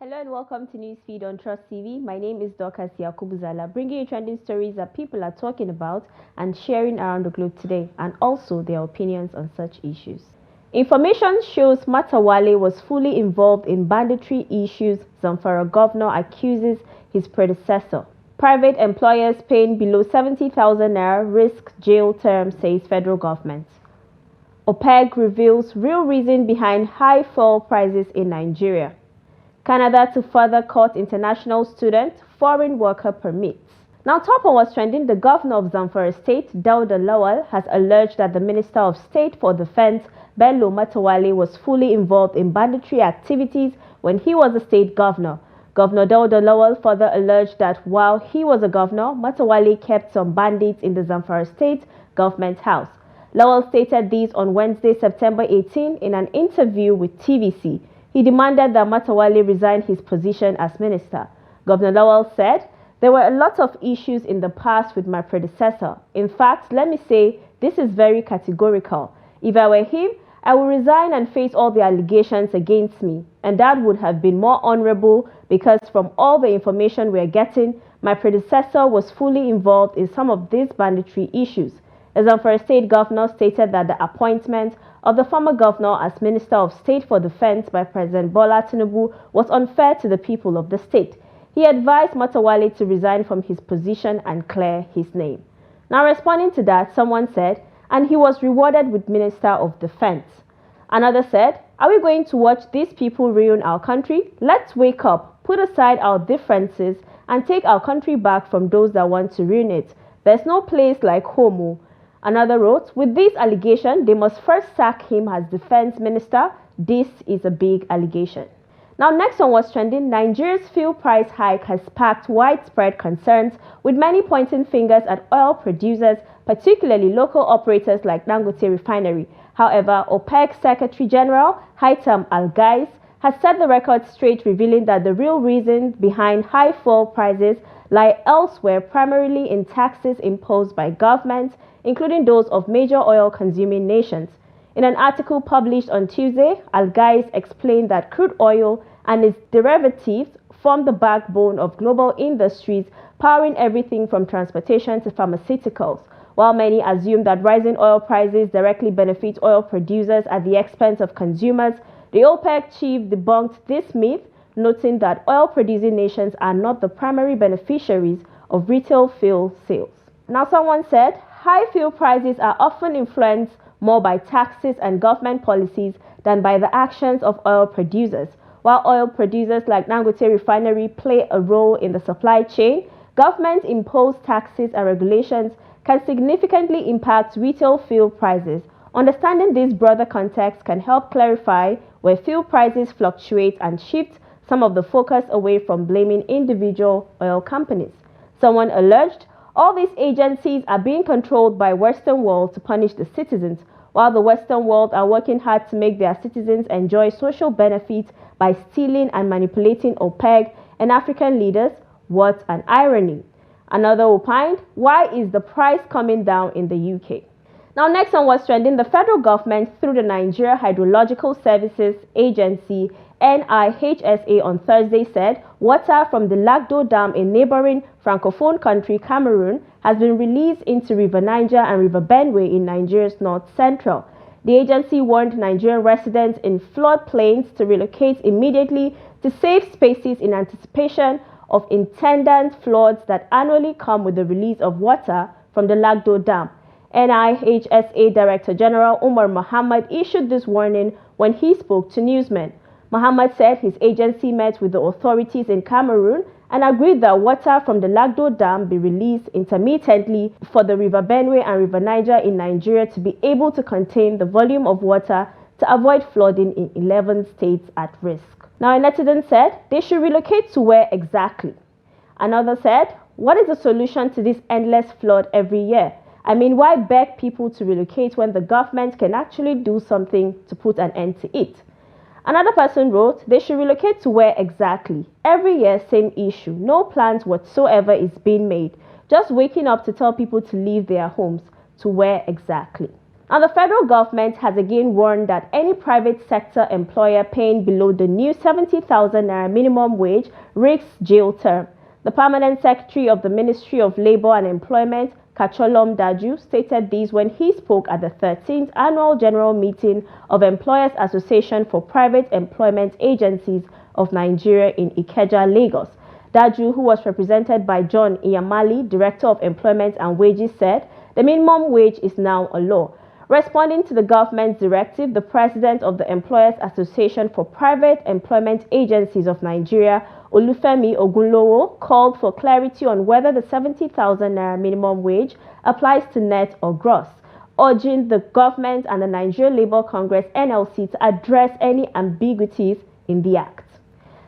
Hello and welcome to Newsfeed on Trust TV. My name is Dorcas Yakubu, bringing you trending stories that people are talking about and sharing around the globe today, and also their opinions on such issues. Information shows Matawalle was fully involved in banditry issues. Zamfara governor accuses his predecessor. Private employers paying below 70,000 naira risk jail term, says federal government. OPEC reveals real reason behind high fuel prices in Nigeria. Canada to further cut international student foreign worker permits. Now, top on what's trending, the governor of Zamfara State, Dauda Lawal, has alleged that the Minister of State for Defense, Matwalle, was fully involved in banditry activities when he was a state governor. Governor Dauda Lawal further alleged that while he was a governor, Matwalle kept some bandits in the Zamfara State government house. Lawal stated this on Wednesday, September 18, in an interview with TVC. He demanded that Matawalle resign his position as minister. Governor Lawal said, "There were a lot of issues in the past with my predecessor. In fact, let me say, this is very categorical. If I were him, I would resign and face all the allegations against me. And that would have been more honorable because from all the information we are getting, my predecessor was fully involved in some of these banditry issues." The Zamfara State governor stated that the appointment of the former governor as Minister of State for Defense by President Tinubu was unfair to the people of the state. He advised Matawalle to resign from his position and clear his name. Now, responding to that, someone said, "And he was rewarded with Minister of Defense." Another said, "Are we going to watch these people ruin our country? Let's wake up, put aside our differences, and take our country back from those that want to ruin it. There's no place like home." Another wrote, "With this allegation, they must first sack him as defense minister. This is a big allegation." Now, next on what's trending, Nigeria's fuel price hike has sparked widespread concerns, with many pointing fingers at oil producers, particularly local operators like Dangote Refinery. However, OPEC Secretary General Haitham Al-Ghais has set the record straight, revealing that the real reasons behind high fuel prices lie elsewhere, primarily in taxes imposed by governments, including those of major oil-consuming nations. In an article published on Tuesday, Al-Ghais explained that crude oil and its derivatives form the backbone of global industries, powering everything from transportation to pharmaceuticals. While many assume that rising oil prices directly benefit oil producers at the expense of consumers, the OPEC chief debunked this myth, noting that oil-producing nations are not the primary beneficiaries of retail fuel sales. Now, someone said, high fuel prices are often influenced more by taxes and government policies than by the actions of oil producers. While oil producers like Dangote Refinery play a role in the supply chain, government-imposed taxes and regulations can significantly impact retail fuel prices. Understanding this broader context can help clarify where fuel prices fluctuate and shift some of the focus away from blaming individual oil companies. Someone alleged, "All these agencies are being controlled by Western world to punish the citizens, while the Western world are working hard to make their citizens enjoy social benefits by stealing and manipulating OPEC and African leaders. What an irony." Another opined, "Why is the price coming down in the UK?" Now, next on what's trending, the federal government, through the Nigeria Hydrological Services Agency, NIHSA, on Thursday said water from the Lagdo Dam in neighboring francophone country Cameroon has been released into River Niger and River Benue in Nigeria's north central. The agency warned Nigerian residents in floodplains to relocate immediately to safe spaces in anticipation of intended floods that annually come with the release of water from the Lagdo Dam. NIHSA Director General Umar Mohammed issued this warning when he spoke to newsmen. Mohammed said his agency met with the authorities in Cameroon and agreed that water from the Lagdo Dam be released intermittently for the River Benue and River Niger in Nigeria to be able to contain the volume of water to avoid flooding in 11 states at risk. Now, a netizen said they should relocate to where exactly? Another said, "What is the solution to this endless flood every year? I mean, why beg people to relocate when the government can actually do something to put an end to it?" Another person wrote, "They should relocate to where exactly? Every year, same issue. No plans whatsoever is being made. Just waking up to tell people to leave their homes. To where exactly?" Now, the federal government has again warned that any private sector employer paying below the new 70,000 naira minimum wage risks jail term. The permanent secretary of the Ministry of Labour and Employment, Kacholom Daju, stated this when he spoke at the 13th annual general meeting of Employers Association for Private Employment Agencies of Nigeria in Ikeja, Lagos. Daju, who was represented by John Iyamali, Director of Employment and Wages, said the minimum wage is now a law. Responding to the government's directive, the president of the Employers Association for Private Employment Agencies of Nigeria, Olufemi Ogunlowo, called for clarity on whether the 70,000 naira minimum wage applies to net or gross, urging the government and the Nigeria Labour Congress (NLC) to address any ambiguities in the act.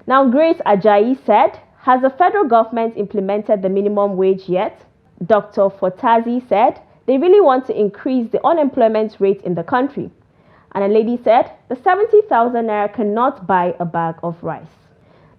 Now, Grace Ajayi said, "Has the federal government implemented the minimum wage yet?" Dr. Fortazi said, "They really want to increase the unemployment rate in the country." And a lady said, "The 70,000 naira cannot buy a bag of rice."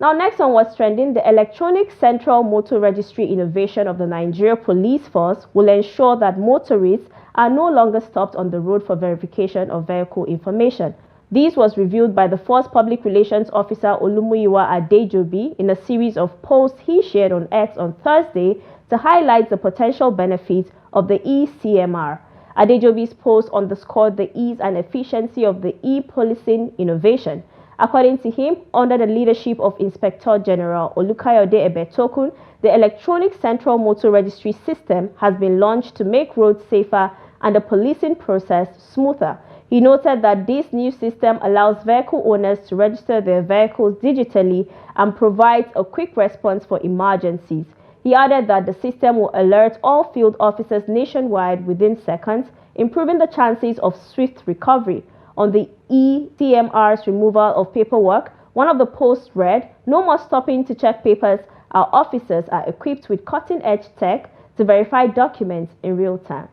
Now, next on what's trending, the electronic central motor registry innovation of the Nigeria Police Force will ensure that motorists are no longer stopped on the road for verification of vehicle information. This was revealed by the Force Public Relations Officer Olumuyiwa Adejobi in a series of posts he shared on X on Thursday to highlight the potential benefits of the ECMR. Adejobi's post underscored the ease and efficiency of the e-policing innovation. According to him, under the leadership of Inspector General Olukayode Ebetokun, the electronic central motor registry system has been launched to make roads safer and the policing process smoother. He noted that this new system allows vehicle owners to register their vehicles digitally and provides a quick response for emergencies. He added that the system will alert all field officers nationwide within seconds, improving the chances of swift recovery. On the ECMR's removal of paperwork, one of the posts read, "No more stopping to check papers. Our officers are equipped with cutting-edge tech to verify documents in real time."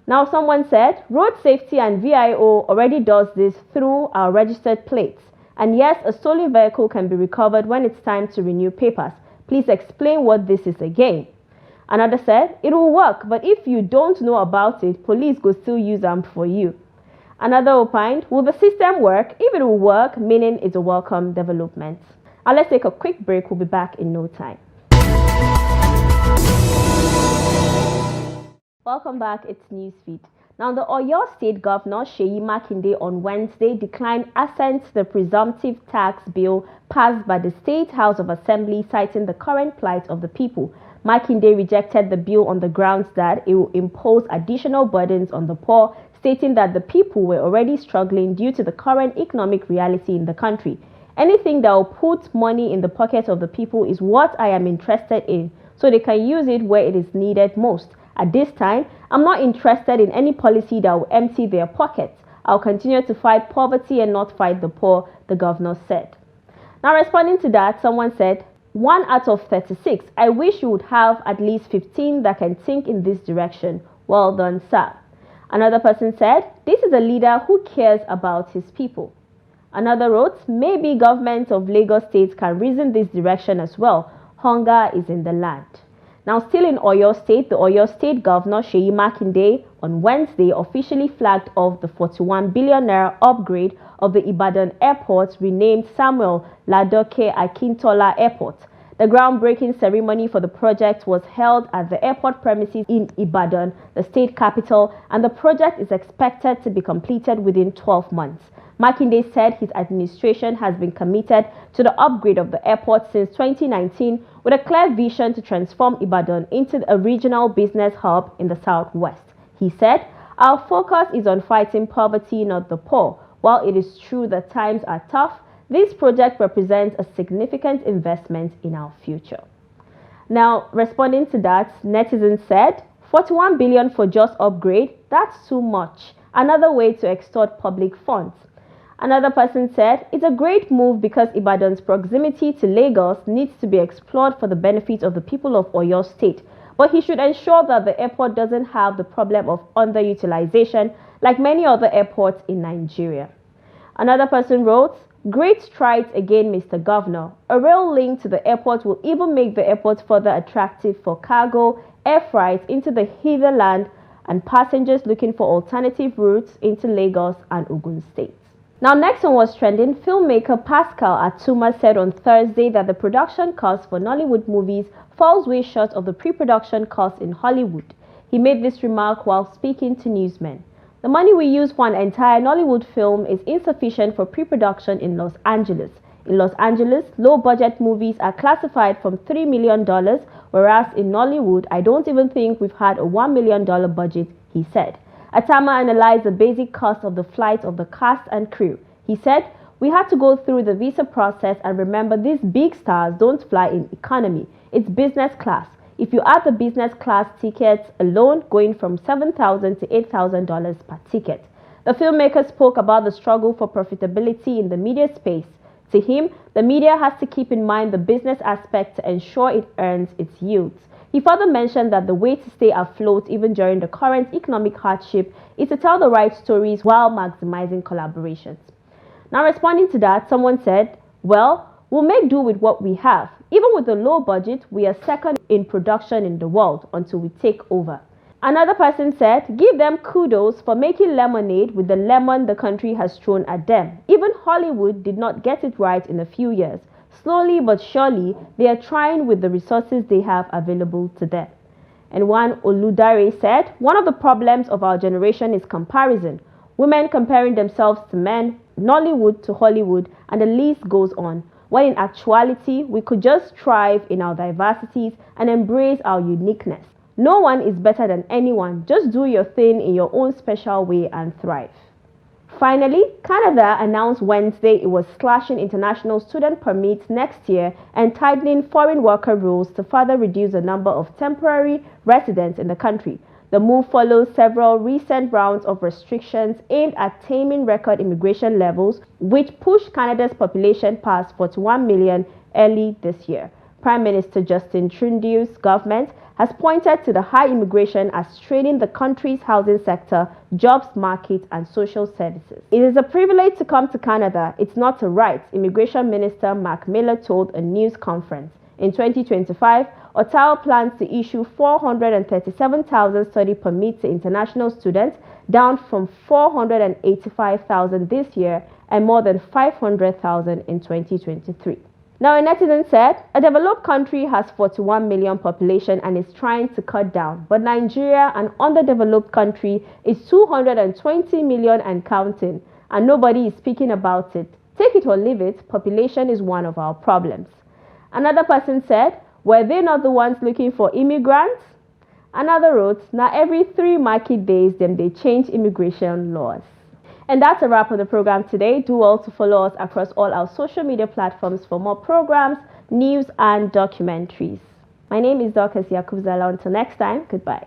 Now, someone said, "Road Safety and VIO already does this through our registered plates. And yes, a stolen vehicle can be recovered when it's time to renew papers. Please explain what this is again." Another said, "It will work, but if you don't know about it, police will still use them for you." Another opined, "Will the system work? If it will work, meaning it's a welcome development." Now let's take a quick break. We'll be back in no time. Welcome back, it's Newsfeed. Now, the Oyo State Governor Seyi Makinde on Wednesday declined assent to the presumptive tax bill passed by the State House of Assembly, citing the current plight of the people. Makinde rejected the bill on the grounds that it will impose additional burdens on the poor, stating that the people were already struggling due to the current economic reality in the country. "Anything that will put money in the pocket of the people is what I am interested in, so they can use it where it is needed most. At this time, I'm not interested in any policy that will empty their pockets. I'll continue to fight poverty and not fight the poor," the governor said. Now, responding to that, someone said, "1 out of 36. I wish you would have at least 15 that can think in this direction. Well done, sir." Another person said, "This is a leader who cares about his people." Another wrote, "Maybe government of Lagos State can reason this direction as well. Hunger is in the land." Now, still in Oyo State, the Oyo State Governor Seyi Makinde on Wednesday officially flagged off the 41 billion naira upgrade of the Ibadan airport, renamed Samuel Ladoke Akintola Airport. The groundbreaking ceremony for the project was held at the airport premises in Ibadan, the state capital, and the project is expected to be completed within 12 months. Makinde said his administration has been committed to the upgrade of the airport since 2019, with a clear vision to transform Ibadan into a regional business hub in the southwest. He said, "Our focus is on fighting poverty, not the poor. While it is true that times are tough, this project represents a significant investment in our future." Now, responding to that, netizens said, 41 billion for just upgrade? That's too much. Another way to extort public funds. Another person said, "It's a great move because Ibadan's proximity to Lagos needs to be explored for the benefit of the people of Oyo State. But he should ensure that the airport doesn't have the problem of underutilization like many other airports in Nigeria." Another person wrote, "Great strides again, Mr. Governor. A rail link to the airport will even make the airport further attractive for cargo, air freight into the hinterland and passengers looking for alternative routes into Lagos and Oyo State. Now, next one was trending. Filmmaker Pascal Atuma said on Thursday that the production cost for Nollywood movies falls way short of the pre-production costs in Hollywood. He made this remark while speaking to newsmen. The money we use for an entire Nollywood film is insufficient for pre-production in Los Angeles. In Los Angeles, low-budget movies are classified from $3 million, whereas in Nollywood, I don't even think we've had a $1 million budget, he said. Atama analyzed the basic cost of the flight of the cast and crew. He said, "We had to go through the visa process, and remember, these big stars don't fly in economy. It's business class. If you add the business class tickets alone, going from $7,000 to $8,000 per ticket." The filmmaker spoke about the struggle for profitability in the media space. To him, the media has to keep in mind the business aspect to ensure it earns its yields. He further mentioned that the way to stay afloat even during the current economic hardship is to tell the right stories while maximizing collaborations. Now, responding to that, someone said, "Well, we'll make do with what we have. Even with a low budget, we are second in production in the world until we take over." Another person said, "Give them kudos for making lemonade with the lemon the country has thrown at them. Even Hollywood did not get it right in a few years. Slowly but surely, they are trying with the resources they have available to them." And one Oludare said, "One of the problems of our generation is comparison. Women comparing themselves to men, Nollywood to Hollywood, and the list goes on. When in actuality, we could just thrive in our diversities and embrace our uniqueness. No one is better than anyone. Just do your thing in your own special way and thrive." Finally, Canada announced Wednesday it was slashing international student permits next year and tightening foreign worker rules to further reduce the number of temporary residents in the country. The move follows several recent rounds of restrictions aimed at taming record immigration levels, which pushed Canada's population past 41 million early this year. Prime Minister Justin Trudeau's government has pointed to the high immigration as straining the country's housing sector, jobs market, and social services. "It is a privilege to come to Canada. It's not a right," Immigration Minister Mark Miller told a news conference. In 2025, Ottawa plans to issue 437,000 study permits to international students, down from 485,000 this year and more than 500,000 in 2023. Now, a netizen said, "A developed country has 41 million population and is trying to cut down, but Nigeria, an underdeveloped country, is 220 million and counting, and nobody is speaking about it. Take it or leave it, population is one of our problems." Another person said, "Were they not the ones looking for immigrants?" Another wrote, "Now every 3 market days, they change immigration laws." And that's a wrap on the program today. Do also follow us across all our social media platforms for more programs, news, and documentaries. My name is Dorcas Yakubu. Until next time, goodbye.